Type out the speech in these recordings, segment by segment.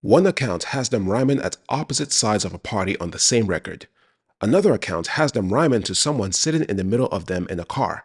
One account has them rhyming at opposite sides of a party on the same record. Another account has them rhyming to someone sitting in the middle of them in a car.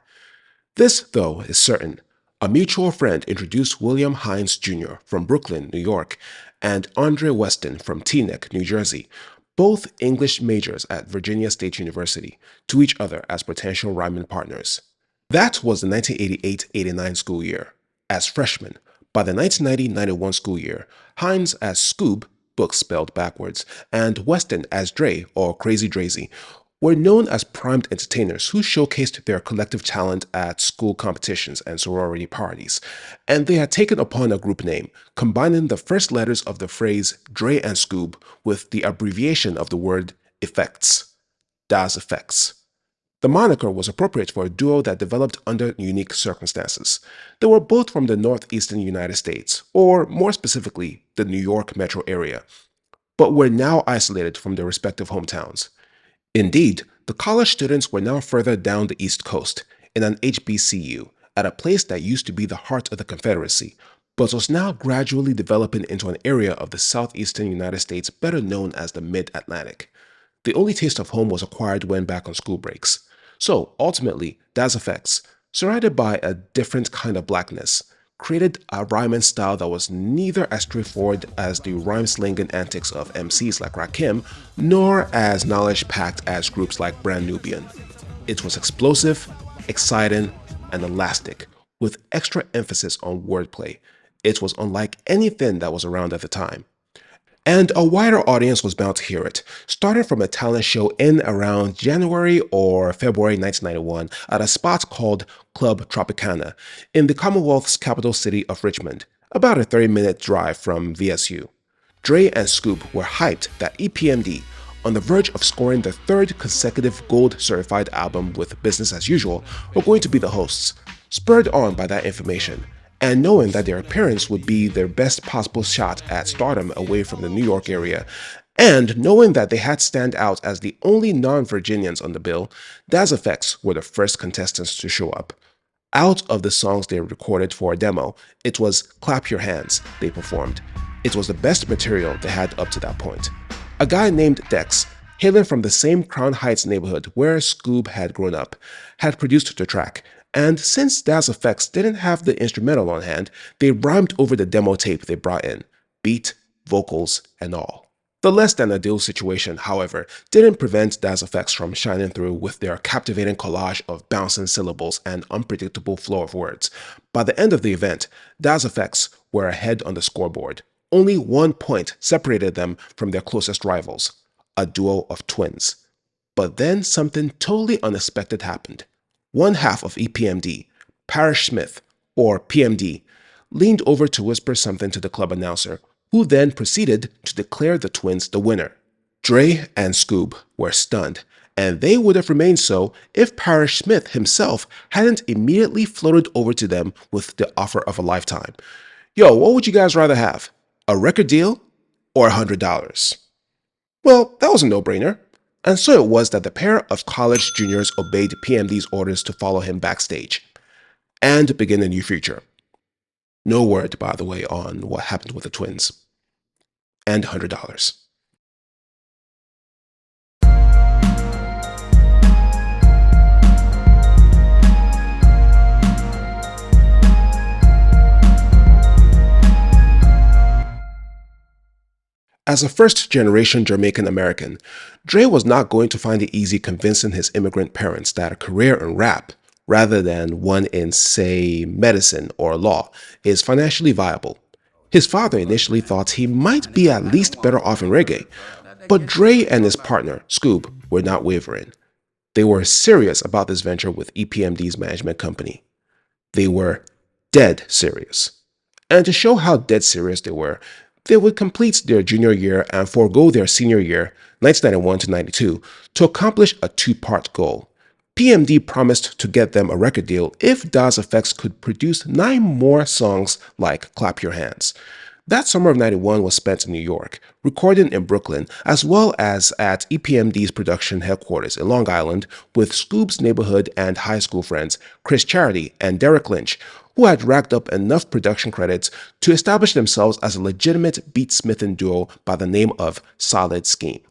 This, though, is certain. A mutual friend introduced William Hines Jr. from Brooklyn, New York, and Andre Weston from Teaneck, New Jersey, both English majors at Virginia State University, to each other as potential rhyming partners. That was the 1988-89 school year, as freshmen. By the 1990-91 school year, Hines as Skoob, books spelled backwards, and Weston as Dray, or Crazy Drazy, were known as primed entertainers who showcased their collective talent at school competitions and sorority parties, and they had taken upon a group name, combining the first letters of the phrase Dray and Skoob with the abbreviation of the word EFX, Das EFX. The moniker was appropriate for a duo that developed under unique circumstances. They were both from the northeastern United States, or more specifically, the New York metro area, but were now isolated from their respective hometowns. Indeed, the college students were now further down the East Coast, in an HBCU, at a place that used to be the heart of the Confederacy, but was now gradually developing into an area of the southeastern United States better known as the Mid-Atlantic. The only taste of home was acquired when back on school breaks. So, ultimately, Das EFX, surrounded by a different kind of blackness, created a rhyming style that was neither as straightforward as the rhyme-slinging antics of MCs like Rakim, nor as knowledge-packed as groups like Brand Nubian. It was explosive, exciting, and elastic, with extra emphasis on wordplay. It was unlike anything that was around at the time. And a wider audience was bound to hear it, starting from a talent show in around January or February 1991 at a spot called Club Tropicana in the Commonwealth's capital city of Richmond, about a 30-minute drive from VSU. Dray and Skoob were hyped that EPMD, on the verge of scoring their third consecutive gold-certified album with Business as Usual, were going to be the hosts, spurred on by that information, and knowing that their appearance would be their best possible shot at stardom away from the New York area, and knowing that they had stand out as the only non-Virginians on the bill, Das EFX were the first contestants to show up. Out of the songs they recorded for a demo, it was Clap Your Hands they performed. It was the best material they had up to that point. A guy named Dex, hailing from the same Crown Heights neighborhood where Skoob had grown up, had produced the track, and since Das EFX didn't have the instrumental on hand, they rhymed over the demo tape they brought in, beat, vocals, and all. The less than ideal situation, however, didn't prevent Das EFX from shining through with their captivating collage of bouncing syllables and unpredictable flow of words. By the end of the event, Das EFX were ahead on the scoreboard. Only 1 point separated them from their closest rivals, a duo of twins. But then something totally unexpected happened. One half of EPMD, Parrish Smith, or PMD, leaned over to whisper something to the club announcer, who then proceeded to declare the twins the winner. Dray and Skoob were stunned, and they would have remained so if Parrish Smith himself hadn't immediately floated over to them with the offer of a lifetime. Yo, what would you guys rather have? A record deal or $100? Well, that was a no-brainer. And so it was that the pair of college juniors obeyed PMD's orders to follow him backstage and begin a new future. No word, by the way, on what happened with the twins. And $100. As a first-generation Jamaican American, Dray was not going to find it easy convincing his immigrant parents that a career in rap, rather than one in, say, medicine or law, is financially viable. His father initially thought he might be at least better off in reggae, but Dray and his partner, Skoob, were not wavering. They were serious about this venture with EPMD's management company. They were dead serious. And to show how dead serious they would complete their junior year and forego their senior year, 1991 to 92, to accomplish a two-part goal. PMD promised to get them a record deal if Das EFX could produce 9 more songs like Clap Your Hands. That summer of 91 was spent in New York, recording in Brooklyn, as well as at EPMD's production headquarters in Long Island with Skoob's neighborhood and high school friends Chris Charity and Derek Lynch, who had racked up enough production credits to establish themselves as a legitimate beatsmithing duo by the name of Solid Scheme.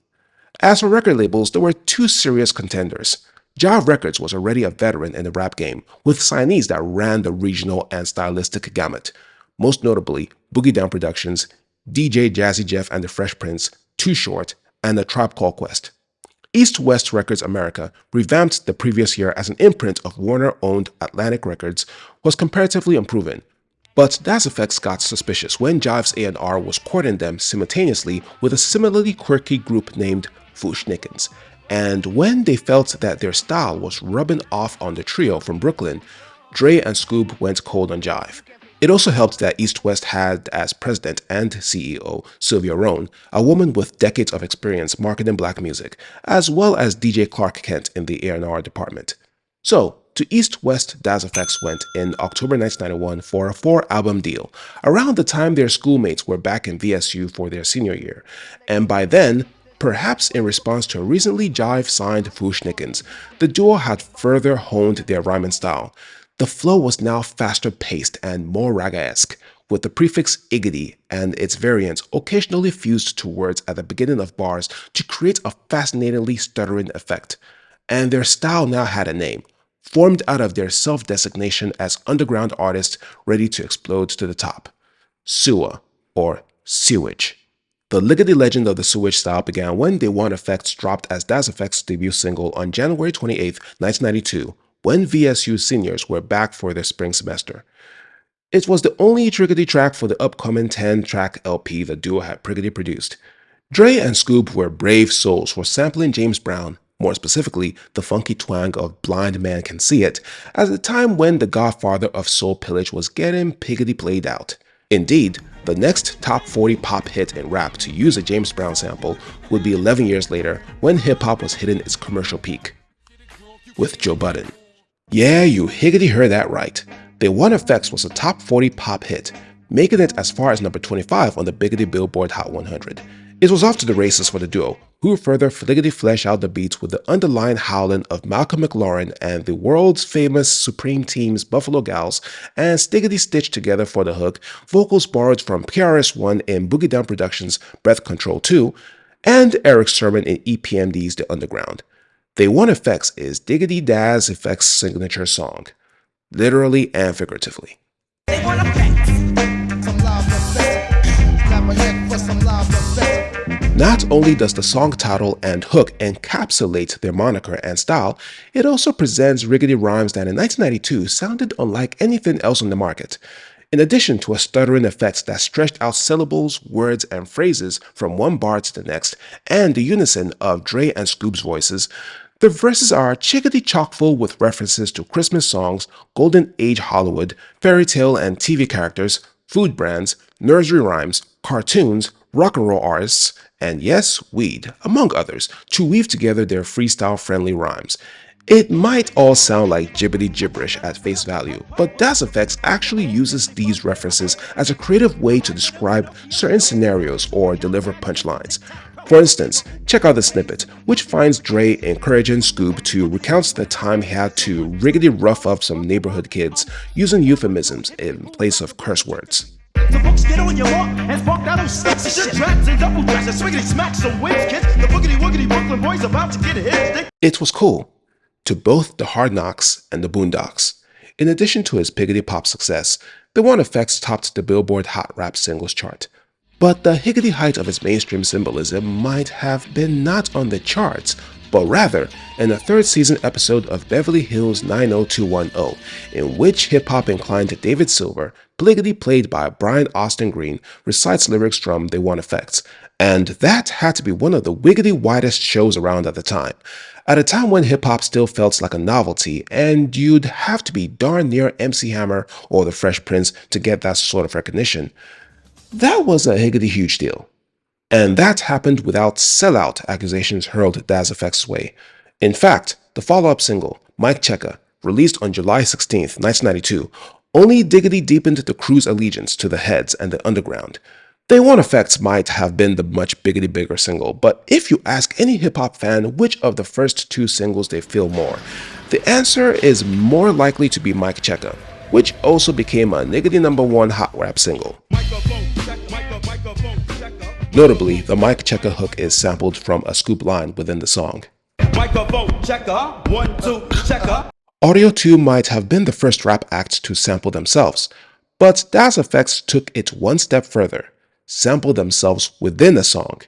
As for record labels, there were two serious contenders. Jive Records was already a veteran in the rap game, with signees that ran the regional and stylistic gamut, most notably Boogie Down Productions, DJ Jazzy Jeff and the Fresh Prince, Too Short, and The Tribe Called Quest. East West Records America, revamped the previous year as an imprint of Warner-owned Atlantic Records, was comparatively unproven. But Das EFX got suspicious when Jive's A&R was courting them simultaneously with a similarly quirky group named Fushnikins. And when they felt that their style was rubbing off on the trio from Brooklyn, Dray and Skoob went cold on Jive. It also helped that East West had as president and CEO Sylvia Rohn, a woman with decades of experience marketing black music, as well as DJ Clark Kent in the A&R department. So, to East West Das EFX went in October 1991 for a 4-album deal, around the time their schoolmates were back in VSU for their senior year, and by then, perhaps in response to a recently Jive-signed Fushnikins, the duo had further honed their rhyming style. The flow was now faster-paced and more raga-esque, with the prefix Iggedy and its variants occasionally fused to words at the beginning of bars to create a fascinatingly stuttering effect. And their style now had a name, formed out of their self-designation as underground artists ready to explode to the top: Sewer, or Sewage. The Liggedy legend of the Sewage style began when Day One Effects dropped as Das EFX's debut single on January 28, 1992, when VSU seniors were back for their spring semester. It was the only triggedy track for the upcoming 10-track LP the duo had priggedy produced. Dray and Skoob were brave souls for sampling James Brown, more specifically the funky twang of Blind Man Can See It, at a time when the godfather of soul pillage was getting piggedy played out. Indeed, the next top 40 pop hit in rap to use a James Brown sample would be 11 years later when hip-hop was hitting its commercial peak, with Joe Budden. Yeah, you higgedy heard that right. Day One EFX was a top 40 pop hit, making it as far as number 25 on the Biggedy Billboard Hot 100. It was off to the races for the duo, who further fliggedy flesh out the beats with the underlying howling of Malcolm McLaurin and the world's famous Supreme Team's Buffalo Gals, and stiggedy stitched together for the hook, vocals borrowed from PRS-One in Boogie Down Productions' Breath Control 2, and Eric Sermon in EPMD's The Underground. Day One EFX is Diggedy-Das EFX's signature song, literally and figuratively. Not only does the song title and hook encapsulate their moniker and style, it also presents riggedy rhymes that in 1992 sounded unlike anything else on the market. In addition to a stuttering effect that stretched out syllables, words, and phrases from one bar to the next, and the unison of Dray and Skoob's voices, the verses are chickadee chock-full with references to Christmas songs, Golden Age Hollywood, fairy tale and TV characters, food brands, nursery rhymes, cartoons, rock and roll artists, and yes, weed, among others, to weave together their freestyle-friendly rhymes. It might all sound like gibbety gibberish at face value, but Das EFX actually uses these references as a creative way to describe certain scenarios or deliver punchlines. For instance, check out the snippet, which finds Dray encouraging Skoob to recount the time he had to riggedy rough up some neighborhood kids using euphemisms in place of curse words. The books get on your walk and spark that old sticks. Shit tracks and double tracks and swiggity smacks some wins, kids. The boogity woogity Brooklyn boys about to get a hit. It was cool to both the Hard Knocks and the Boondocks. In addition to his piggedy pop success, Day One EFX topped the Billboard Hot Rap Singles chart. But the higgedy height of its mainstream symbolism might have been not on the charts, but rather in a third season episode of Beverly Hills 90210, in which hip-hop inclined David Silver, Bliggedy played by Brian Austin Green, recites lyrics from Day One EFX, and that had to be one of the wiggedy widest shows around at the time. At a time when hip-hop still felt like a novelty, and you'd have to be darn near MC Hammer or the Fresh Prince to get that sort of recognition. That was a higgedy huge deal. And that happened without sellout accusations hurled Das EFX's way. In fact, the follow-up single, Mike Checker, released on July 16, 1992, only diggedy deepened the crew's allegiance to the Heads and the Underground. Day One EFX might have been the much biggedy bigger single, but if you ask any hip-hop fan which of the first two singles they feel more, the answer is more likely to be Mike Checker. which also became a Niggedy #1 hot rap single. Notably, the mic checker hook is sampled from a Skoob line within the song. Audio 2 might have been the first rap act to sample themselves, but Das EFX took it one step further, sampled themselves within a song.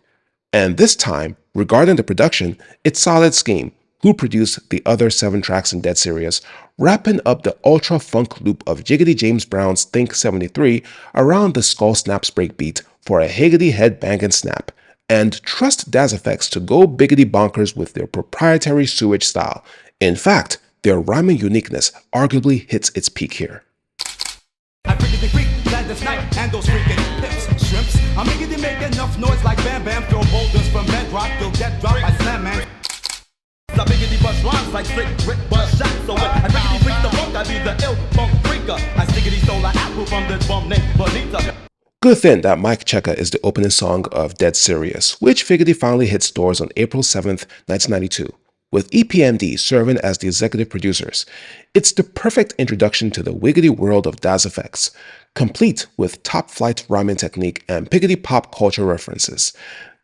And this time, regarding the production, it's Solid Scheme, who produced the other 7 tracks in Dead Serious, wrapping up the ultra-funk loop of Jiggedy James Brown's Think 73 around the Skull Snaps breakbeat for a higgedy head bang and snap, and trust Das EFX to go biggedy bonkers with their proprietary Sewage style. In fact, their rhyming uniqueness arguably hits its peak here. I biggedy freak, glad this night, and those freaking hips, shrimps. I'm biggedy make enough noise like Bam Bam, throw boulders from bedrock, you'll get dropped by Slam Man. I biggedy bust rhymes like slick, rip, bust shots. So when I biggedy freak the funk, I be the ill funk freaker. I stiggedy stole an apple from this bum named Bonita. Good thing that Mic Checker is the opening song of Dead Serious, which Figgedy finally hit stores on April 7th, 1992, with EPMD serving as the executive producers. It's the perfect introduction to the wiggedy world of Das EFX, complete with top-flight rhyming technique and piggedy pop culture references.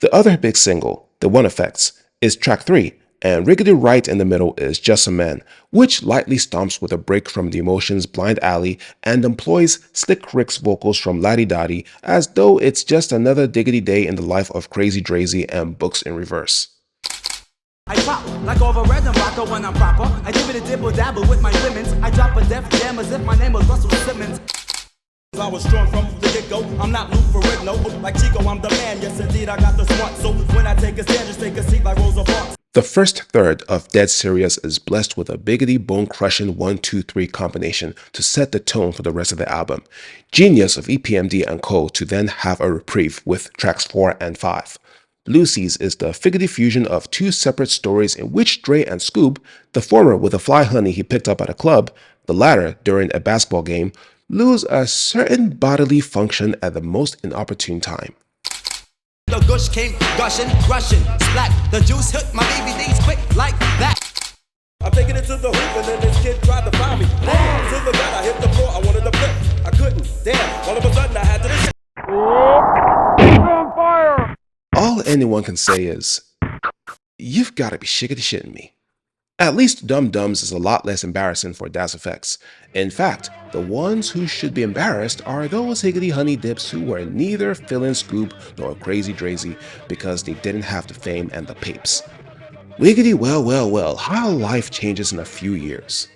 The other big single, The One Effects, is track 3, and riggedy right in the middle is Just a Man, which lightly stomps with a break from the Emotions' Blind Alley and employs Slick Rick's vocals from Laddie Dottie as though it's just another diggedy day in the life of Crazy Drazy and Books in Reverse. I pop like over red and rocker when I'm proper. I give it a dibble dabble with my women's. I drop a def jam as if my name was Russell Simmons. I was strong from the get-go. I'm not Lou Ferrigno. Like Chico, I'm the man. Yes, indeed, I got the smart. So when I take a stand, just take a seat like Rosa Parks. The first third of Dead Serious is blessed with a biggedy bone-crushing 1-2-3 combination to set the tone for the rest of the album. Genius of EPMD and Co. to then have a reprieve with tracks 4 and 5. Lucy's is the figgedy fusion of 2 separate stories in which Dray and Skoob, the former with a fly honey he picked up at a club, the latter during a basketball game, lose a certain bodily function at the most inopportune time. The gush came gushing, rushing, splat. The juice hit my DVDs quick like that. I'm taking it to the hoop and then this kid tried to find me. Bam! To the gut, I hit the floor, I wanted to flip. I couldn't. Damn, all of a sudden I had to... On fire! All anyone can say is, you've got to be shiggity-shitting me. At least Dum Dums is a lot less embarrassing for Das EFX. In fact, the ones who should be embarrassed are those higgedy honey dips who were neither Philin' Skoob nor Crazy Drazy because they didn't have the fame and the papes. Wiggity well, how life changes in a few years.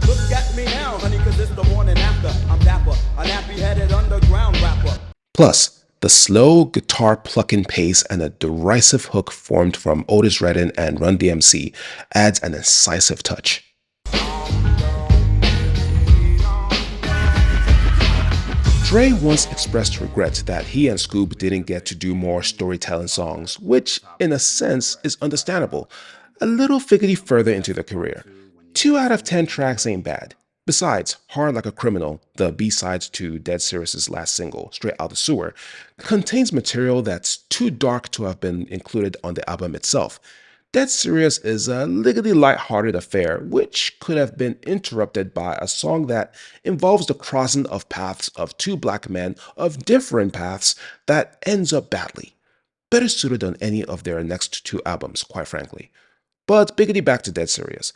Look at me now, honey, cause it's the morning after. I'm dapper, a nappy-headed underground rapper. Plus, the slow guitar plucking pace and a derisive hook formed from Otis Redding and Run DMC adds an incisive touch. Dray once expressed regret that he and Skoob didn't get to do more storytelling songs, which, in a sense, is understandable. A little figgedy further into their career. 2 out of 10 tracks ain't bad. Besides, Hard Like a Criminal, the B-side to Dead Serious' last single, Straight Out the Sewer, contains material that's too dark to have been included on the album itself. Dead Serious is a liggedy light-hearted affair, which could have been interrupted by a song that involves the crossing of paths of 2 black men of different paths that ends up badly. Better suited than any of their next 2 albums, quite frankly. But biggedy back to Dead Serious.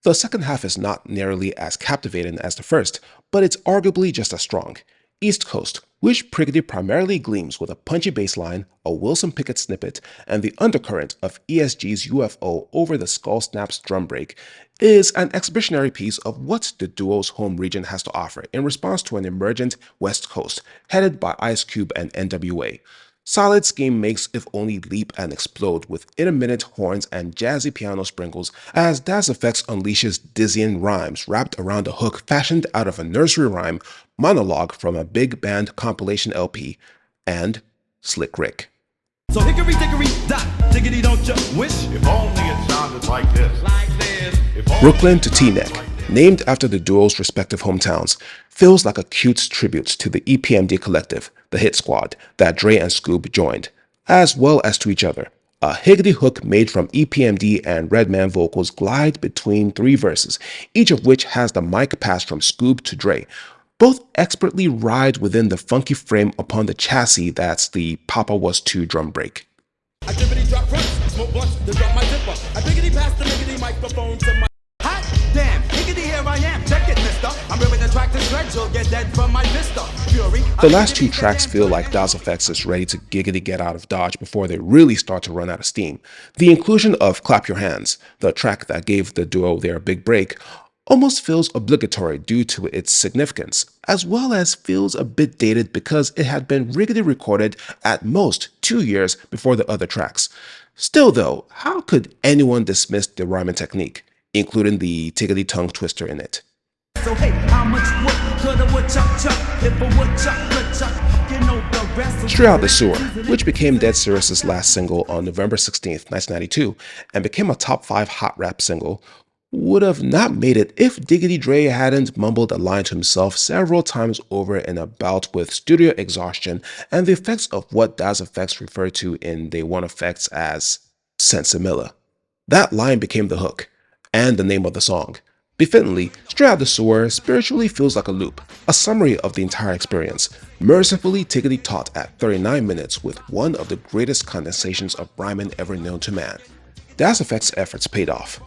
The second half is not nearly as captivating as the first, but it's arguably just as strong. East Coast, which Priggedy primarily gleams with a punchy bass line, a Wilson Pickett snippet, and the undercurrent of ESG's UFO over the Skull Snaps drum break, is an exhibitionary piece of what the duo's home region has to offer in response to an emergent West Coast, headed by Ice Cube and NWA. Solid Scheme makes If Only leap and explode with intermittent horns and jazzy piano sprinkles as Das EFX unleashes dizzying rhymes wrapped around a hook fashioned out of a nursery rhyme monologue from a big band compilation LP, and Slick Rick. So hickory dickory dock, diggity don't you wish? If only it sounded like this. Like this. Brooklyn to Teaneck, named after the duo's respective hometowns, feels like a cute tribute to the EPMD collective, the hit squad, that Dray and Skoob joined, as well as to each other. A higgedy hook made from EPMD and Redman vocals glide between 3 verses, each of which has the mic pass from Skoob to Dray, Both expertly ride within the funky frame upon the chassis that's the Papa Was 2 drum break. I dippity drop runs, smoke blunts, then drop my zipper. I biggedy pass the biggedy microphone to my hot damn, higgedy here I am, check it mister. I'm ripping the track to shreds, you'll get dead from my vista. Fury. The last two tracks feel like EFX is ready to giggedy get out of Dodge before they really start to run out of steam. The inclusion of Clap Your Hands, the track that gave the duo their big break, almost feels obligatory due to its significance, as well as feels a bit dated because it had been riggedy recorded at most 2 years before the other tracks. Still though, how could anyone dismiss the rhyming technique, including the tiggedy tongue twister in it? So hey, how much wood could a woodchuck chuck if a woodchuck could chuck? You know the rest. Straight Out the Sewer, which became Dead Serious' last single on November 16th, 1992, and became a top 5 hot rap single, would have not made it if Diggedy Dre hadn't mumbled a line to himself several times over in a bout with studio exhaustion and the effects of what EFX referred to in They Want Effects as Sensimilla. That line became the hook, and the name of the song. Befittingly, Straight Out the Sewer spiritually feels like a loop, a summary of the entire experience, mercifully tiggedy taught at 39 minutes with one of the greatest condensations of rhyming ever known to man. EFX's efforts paid off.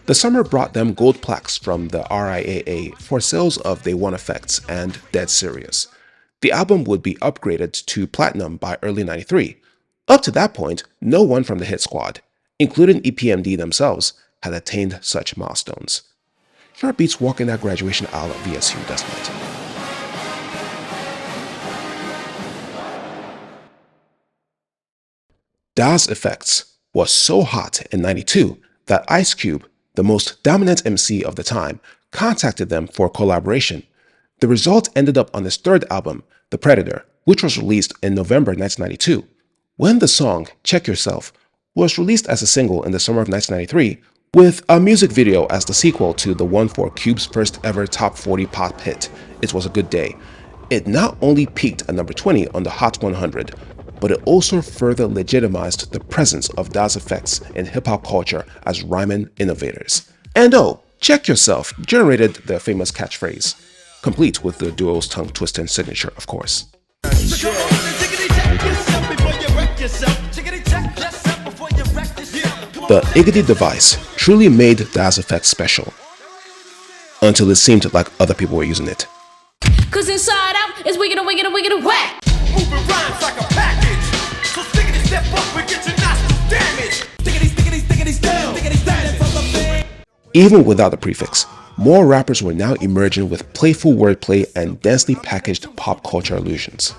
The summer brought them gold plaques from the RIAA for sales of They Want Effects and Dead Serious. The album would be upgraded to platinum by early '93. Up to that point, no one from the hit squad, including EPMD themselves, had attained such milestones. Sure beats walking that graduation aisle at VSU, doesn't it? EFX was so hot in '92 that Ice Cube, the most dominant MC of the time, contacted them for collaboration. The result ended up on his third album, The Predator, which was released in November 1992. When the song, Check Yourself, was released as a single in the summer of 1993, with a music video as the sequel to the one for Cube's first ever top 40 pop hit, It Was a Good Day, it not only peaked at number 20 on the Hot 100, but it also further legitimized the presence of EFX in hip-hop culture as rhyming innovators. And oh, Check Yourself generated the famous catchphrase, complete with the duo's tongue-twisting signature, of course. The Iggedy device truly made EFX special, until it seemed like other people were using it. Cause inside out is wiggin' whack. Moving rhymes like a package. So stickity step up and get your nostrils damaged. Stickity still. From the fan. Even without the prefix, more rappers were now emerging with playful wordplay and densely packaged pop culture allusions.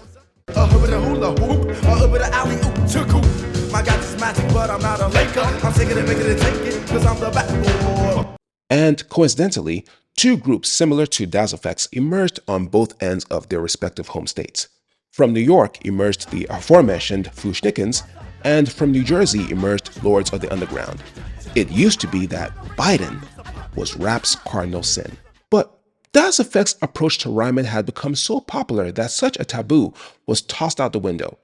A hoop, a hula hoop, a bit of alley oop to coop. My God is magic, but I'm not a Laker. I'm sick of it, making it take it, cause I'm the backboard. And coincidentally, two groups similar to EFX emerged on both ends of their respective home states. From New York emerged the aforementioned Fushnikins, and from New Jersey emerged Lords of the Underground. It used to be that Biden was rap's cardinal sin. But EFX's approach to rhyming had become so popular that such a taboo was tossed out the window.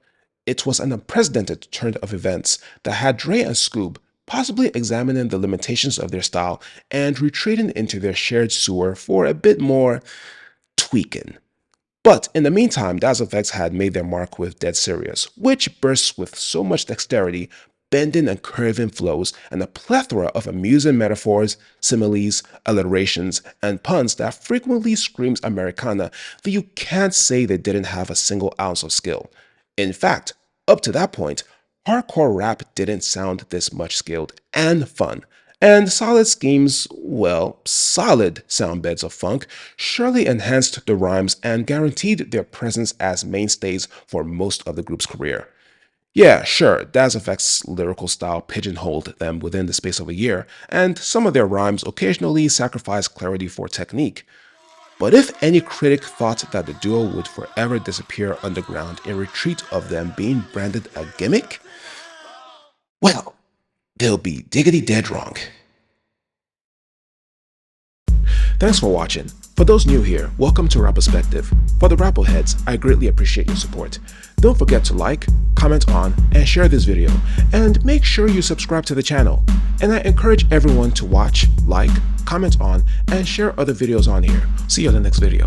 It was an unprecedented turn of events that had Dray and Skoob possibly examining the limitations of their style and retreating into their shared sewer for a bit more tweaking. But in the meantime, EFX had made their mark with Dead Serious, which bursts with so much dexterity, bending and curving flows, and a plethora of amusing metaphors, similes, alliterations, and puns that frequently screams Americana that you can't say they didn't have a single ounce of skill. In fact, up to that point, hardcore rap didn't sound this much skilled and fun, and solid schemes, well, solid sound beds of funk, surely enhanced the rhymes and guaranteed their presence as mainstays for most of the group's career. Yeah, sure, EFX's lyrical style pigeonholed them within the space of a year, and some of their rhymes occasionally sacrificed clarity for technique. But if any critic thought that the duo would forever disappear underground in retreat of them being branded a gimmick, well, they'll be diggity dead wrong. Thanks for watching. For those new here, welcome to Rap Perspective. For the Rappleheads, I greatly appreciate your support. Don't forget to like, comment on, and share this video, and make sure you subscribe to the channel. And I encourage everyone to watch, like, comment on, and share other videos on here. See you in the next video.